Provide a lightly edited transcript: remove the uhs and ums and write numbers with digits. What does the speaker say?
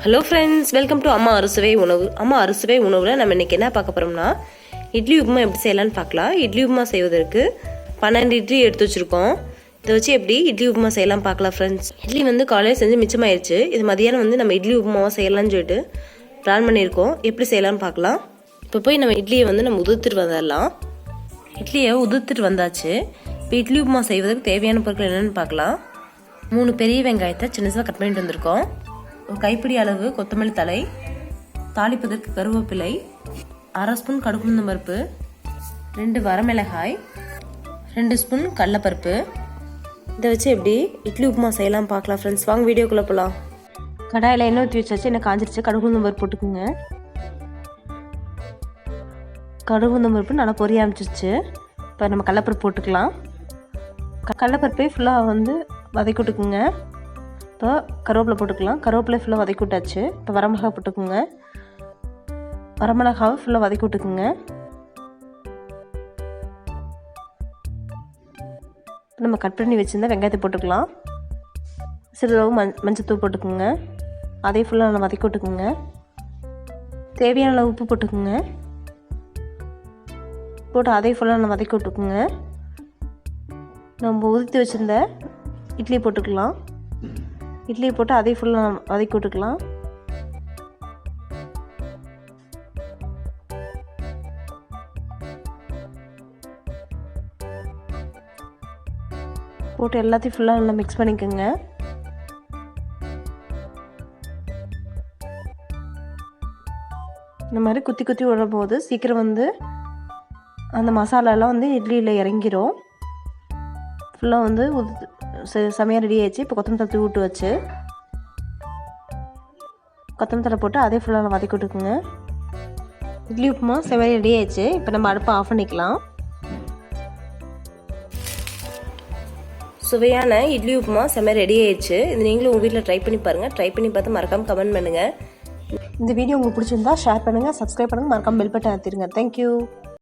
Hello friends, welcome to அம்மா அறுசுவை உணவு. அம்மா அறுசுவை உணவில் நம்ம இன்றைக்கி என்ன பார்க்க போகிறோம்னா, இட்லி உப்புமா எப்படி செய்யலான்னு பார்க்கலாம். இட்லி உப்புமா செய்வதற்கு 12 இட்லி எடுத்து வச்சுருக்கோம். இதை வச்சு எப்படி இட்லி உப்புமா செய்யலாம் பார்க்கலாம் ஃப்ரெண்ட்ஸ். இட்லி காலையில் செஞ்சு மிச்சமாயிருச்சு. இது மதியானம் நம்ம இட்லி உப்புமாவாக செய்யலாம்னு சொல்லிட்டு பிளான் பண்ணியிருக்கோம். எப்படி செய்யலாம்னு பார்க்கலாம். இப்போ போய் நம்ம இட்லியை நம்ம உதிர்த்துட்டு வந்துடலாம். இட்லியை உதிர்த்துட்டு வந்தாச்சு. இப்போ இட்லி உப்புமா செய்வதற்கு தேவையான பொருட்கள் என்னென்னு பார்க்கலாம். 3 பெரிய வெங்காயத்தை சின்னதாக கட் பண்ணிட்டு வந்திருக்கோம். ஒரு கைப்பிடி அளவு கொத்தமல்லி தழை, தாளிப்பதற்கு கருவேப்பிலை, 1/2 ஸ்பூன் கடுகு உளுந்தம் பருப்பு, 2 வரமிளகாய், 2 ஸ்பூன் கடலைப்பருப்பு. இதை வச்சு எப்படி இட்லி உப்புமா செய்யலாம் பார்க்கலாம் ஃப்ரெண்ட்ஸ். வாங்க வீடியோக்குள்ளே போகலாம். கடாயில் எண்ணெய் ஊற்றி வச்சாச்சு. எண்ணெய் காஞ்சிருச்சு. கடுகு உளுந்தம் பருப்பு போட்டுக்குங்க. கடுகு உளுந்தம் பருப்பு நல்லா பொரிய ஆரம்பிச்சிருச்சு. இப்போ நம்ம கடலைப்பருப்பு போட்டுக்கலாம். கடலைப்பருப்பே ஃபுல்லாக வதக்கி விட்டுக்குங்க. இப்போ கருவேப்பிலை போட்டுக்கலாம். கருவேப்பிலை ஃபுல்லாக வதக்கி விட்டாச்சு. இப்போ வரமிளகாய் போட்டுக்குங்க. வரமிளகாவை ஃபுல்லாக வதக்கி விட்டுக்குங்க. நம்ம கட் பண்ணி வச்சுருந்தா வெங்காயத்தை போட்டுக்கலாம். சிறிதளவு மஞ்சத்தூள் போட்டுக்குங்க. அதே ஃபுல்லாக நல்லா வதக்கி விட்டுக்குங்க. தேவையான அளவு உப்பு போட்டுக்குங்க. போட்டு அதே ஃபுல்லாக நல்லா வதக்கி விட்டுக்குங்க. நம்ம உதிர்த்து வச்சுருந்த இட்லி போட்டுக்கலாம். இட்லியை போட்டு அதே ஃபுல்லாக வதக்கி விட்டுக்கலாம். போட்டு எல்லாத்தையும் ஃபுல்லாக நல்லா மிக்ஸ் பண்ணிக்கோங்க. இந்த மாதிரி குத்தி குத்தி விடும்போது சீக்கிரம் அந்த மசாலாலாம் இட்லியில் இறங்கிரும். ஃபுல்லாக செமையாக ரெடி ஆயிடுச்சு. இப்போ கொத்தமல்லி தூவி விட்டு வச்சு கொத்தமல்லி தழை போட்டு அதே ஃபுல்லாக வதக்கி விட்டுக்குங்க. இட்லி உப்புமா செமையாக ரெடி ஆயிடுச்சு. இப்போ நம்ம அடுப்பை ஆஃப் பண்ணிக்கலாம். சுவையான இட்லி உப்புமா செமையாக ரெடி ஆயிடுச்சு. இது நீங்களும் உங்கள் வீட்டில் ட்ரை பண்ணி பாருங்கள். ட்ரை பண்ணி பார்த்து மறக்காமல் கமெண்ட் பண்ணுங்கள். இந்த வீடியோ உங்களுக்கு பிடிச்சிருந்தா ஷேர் பண்ணுங்கள், சப்ஸ்கிரைப் பண்ணுங்கள், மறக்காமல் பெல் பட்டன் அழுத்திடுங்க. தேங்க்யூ.